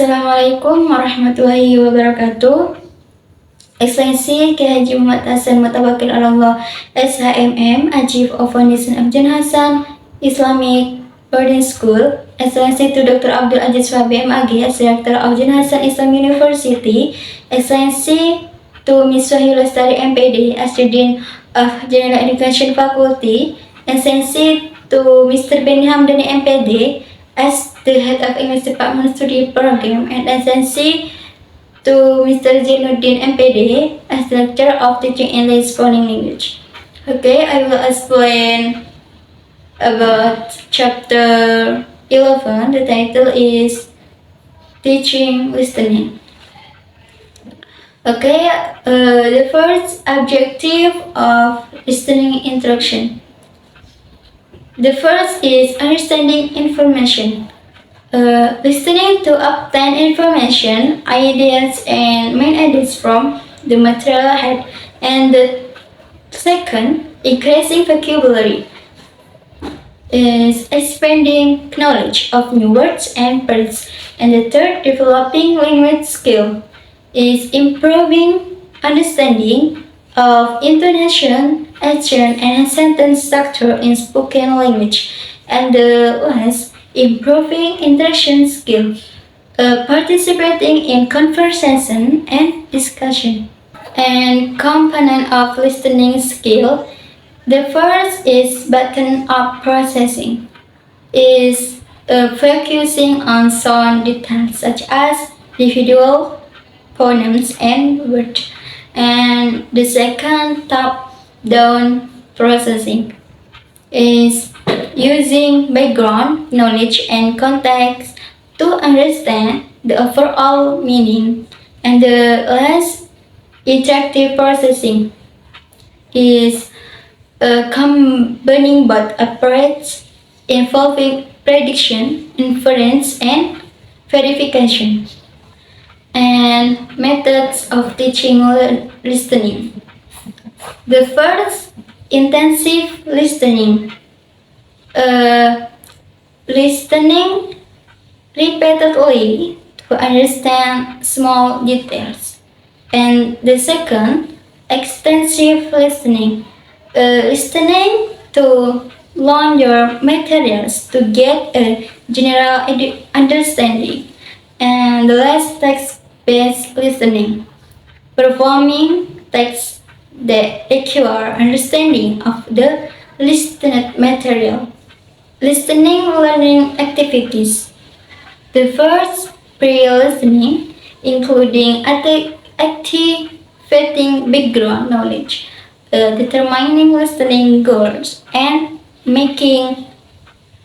Assalamualaikum warahmatullahi wabarakatuh. Excellency K. Haji Muhammad Hasan Mutawakil Allah SHMM, Chief of Foundation of Jan Hasan Islamic Boarding School. Excellency to Dr. Abdul Aziz Wabi MAG, Director of Jan Hasan Islam University. Excellency to Ms. Wahyu Lestari MPD, as the Dean of General Education Faculty. Excellency to Mr. Benny Hamdani MPD, as the Head of English Department Study Program. And excellency to Mr. Zainuddin MPD, as the Lecturer of Teaching English Foreign Language. Okay, I will explain about chapter 11. The title is Teaching Listening. Okay, the first objective of listening instruction. The first is understanding information. Listening to obtain information, ideas, and main ideas from the material ahead. And the second, increasing vocabulary, is expanding knowledge of new words and phrases. And the third, developing language skill, is improving understanding of intonation, action, and sentence structure in spoken language. And the last, improving interaction skill, participating in conversation and discussion. And component of listening skill, the first is bottom-up processing, is focusing on sound details such as individual phonemes and words. And the second, top-down processing, is using background knowledge and context to understand the overall meaning. And the last, interactive processing, is combining both approaches involving prediction, inference, and verification. And methods of teaching listening. The first, intensive listening. Listening repeatedly to understand small details. And the second, extensive listening. Listening to longer materials to get a general understanding. And the last, text-based listening, performing texts that require understanding of the listened material. Listening learning activities. The first, pre-listening, including activating background knowledge, determining listening goals, and making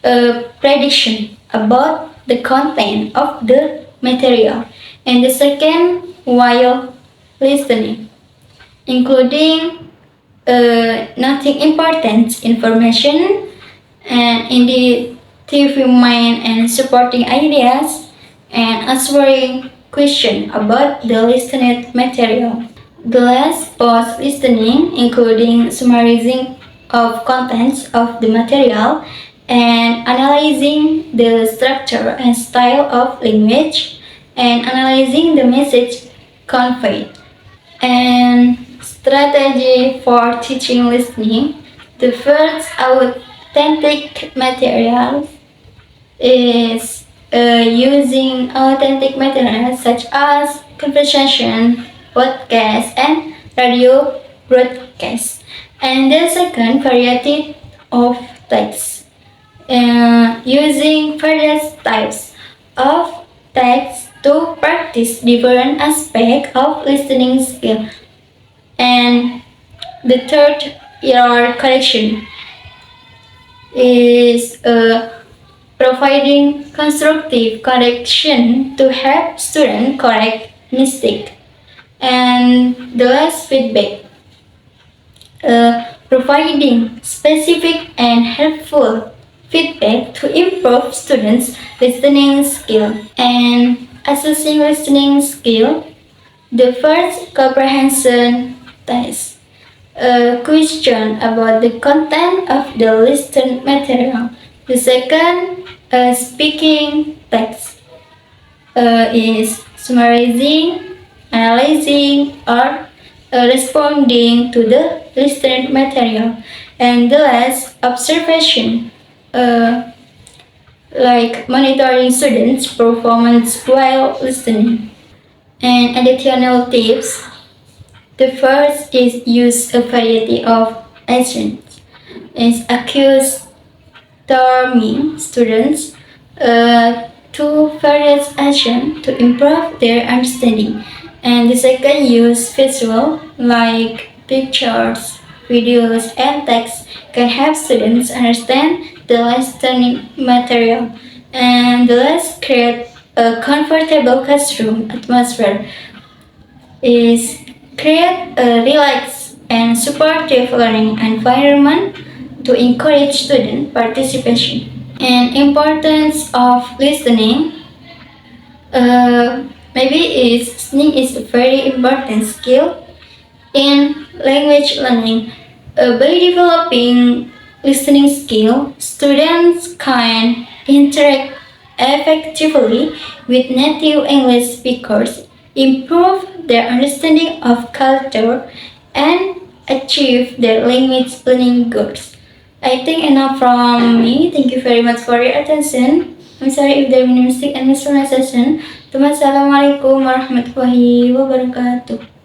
a prediction about the content of the material. And the second, while listening, including noting important information and indicative mind and supporting ideas, and answering questions about the listened material. The last, post listening, including summarizing of contents of the material and analyzing the structure and style of language and analyzing the message conveyed. And strategy for teaching listening. The first, authentic materials, is using authentic materials such as conversation, podcast, and radio broadcast. And the second, variety of text, using various types of text to practice different aspects of listening skill. And the third, error correction, is providing constructive correction to help students correct mistake. And the last, feedback, providing specific and helpful feedback to improve students' listening skill. And assessing listening skill. The first, comprehension test, a question about the content of the listened material. The second, a speaking text, is summarizing, analyzing, or responding to the listened material. And the last, observation, uh, like monitoring students' performance while listening. And additional tips. The first is use a variety of actions. Is accuse storming students to various actions to improve their understanding. And the second use visual like pictures, videos, and text can help students understand the listening material. And the last, create a comfortable classroom atmosphere is create a relaxed and supportive learning environment to encourage student participation. And importance of listening, maybe listening is a very important skill in language learning. By developing listening skill, students can interact effectively with native English speakers, improve their understanding of culture, and achieve their language learning goals. I think enough from me. Thank you very much for your attention. I'm sorry if there are any mistake and mispronunciation. Assalamualaikum warahmatullahi wabarakatuh.